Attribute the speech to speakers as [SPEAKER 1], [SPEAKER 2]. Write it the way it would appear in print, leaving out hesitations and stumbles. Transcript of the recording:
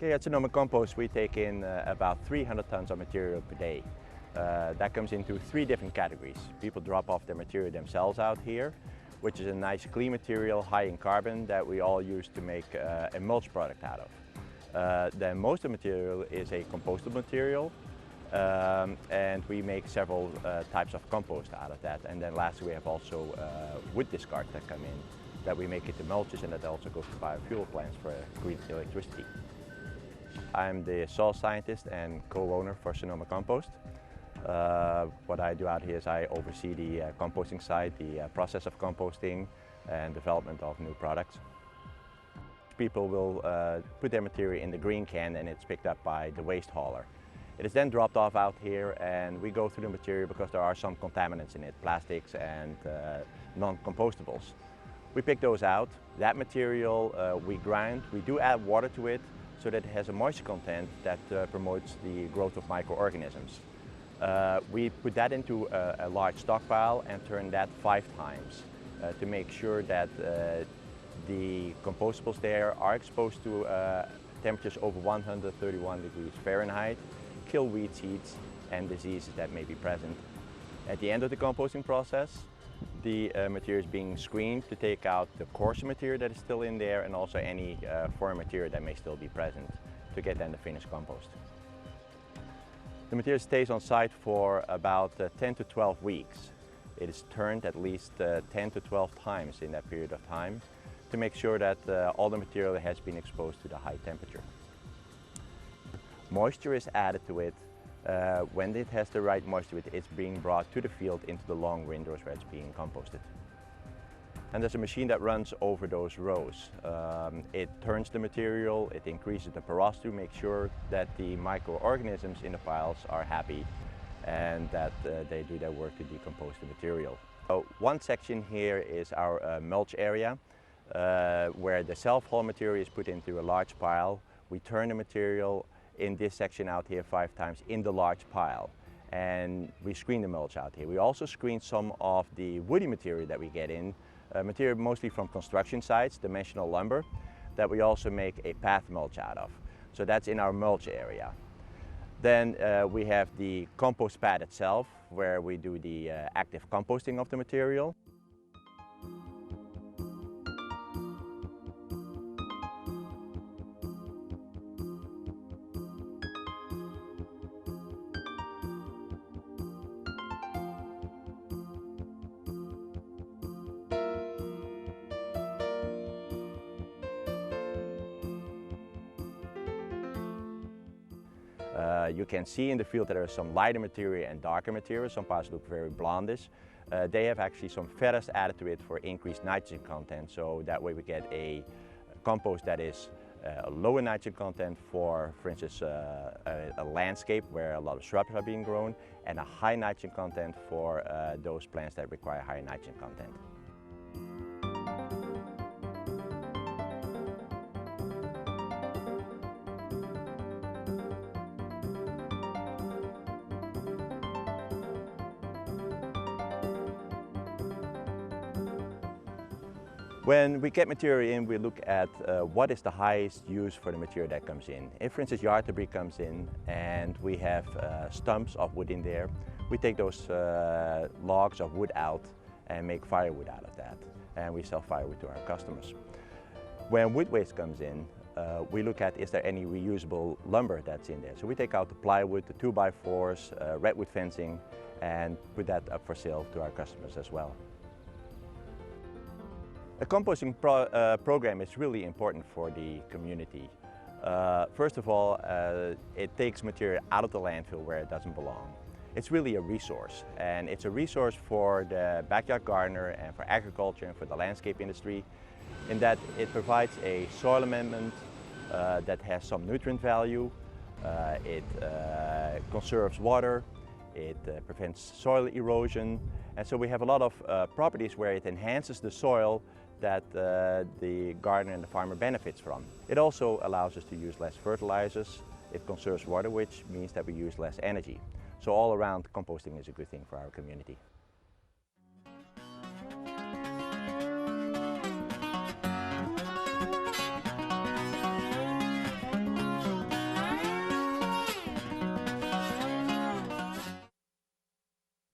[SPEAKER 1] Okay, at Sonoma Compost we take in about 300 tons of material per day. That comes into three different categories. People drop off their material themselves out here, which is a nice clean material, high in carbon, that we all use to make a mulch product out of. Then most of the material is a compostable material, and we make several types of compost out of that. And then lastly we have also wood discards that come in, that we make into mulches, and that also goes to biofuel plants for green electricity. I'm the soil scientist and co-owner for Sonoma Compost. What I do out here is I oversee the composting side, the process of composting and development of new products. People will put their material in the green can and it's picked up by the waste hauler. It is then dropped off out here and we go through the material because there are some contaminants in it, plastics and non-compostables. We pick those out. That material we grind. We do add water to it so that it has a moisture content that promotes the growth of microorganisms. We put that into a large stockpile and turn that 5 times to make sure that the compostables there are exposed to temperatures over 131 degrees Fahrenheit, kill weed seeds and diseases that may be present. At the end of the composting process, the material is being screened to take out the coarser material that is still in there and also any foreign material that may still be present to get then the finished compost. The material stays on site for about 10 to 12 weeks. It is turned at least 10 to 12 times in that period of time to make sure that all the material has been exposed to the high temperature. Moisture is added to it. When it has the right moisture, it's being brought to the field into the long windrows where it's being composted. And there's a machine that runs over those rows. It turns the material, it increases the porosity to make sure that the microorganisms in the piles are happy and that they do their work to decompose the material. So one section here is our mulch area, where the self-haul material is put into a large pile. We turn the material in this section out here 5 times in the large pile, and we screen the mulch out here. We also screen some of the woody material that we get in, material mostly from construction sites, dimensional lumber, that we also make a path mulch out of. So that's in our mulch area. Then we have the compost pad itself, where we do the active composting of the material. You can see in the field that there is some lighter material and darker material. Some parts look very blondish. They have actually some feathers added to it for increased nitrogen content, so that way we get a compost that is a lower nitrogen content for instance, a landscape where a lot of shrubs are being grown, and a high nitrogen content for those plants that require higher nitrogen content. When we get material in, we look at what is the highest use for the material that comes in. If, for instance, yard debris comes in and we have stumps of wood in there, we take those logs of wood out and make firewood out of that. And we sell firewood to our customers. When wood waste comes in, we look at is there any reusable lumber that's in there. So we take out the plywood, the 2x4s, redwood fencing, and put that up for sale to our customers as well. A composting program is really important for the community. First of all, it takes material out of the landfill where it doesn't belong. It's really a resource, and it's a resource for the backyard gardener and for agriculture and for the landscape industry, in that it provides a soil amendment that has some nutrient value, it conserves water, it prevents soil erosion, and so we have a lot of properties where it enhances the soil that the gardener and the farmer benefits from. It also allows us to use less fertilizers, it conserves water, which means that we use less energy. So all around, composting is a good thing for our community.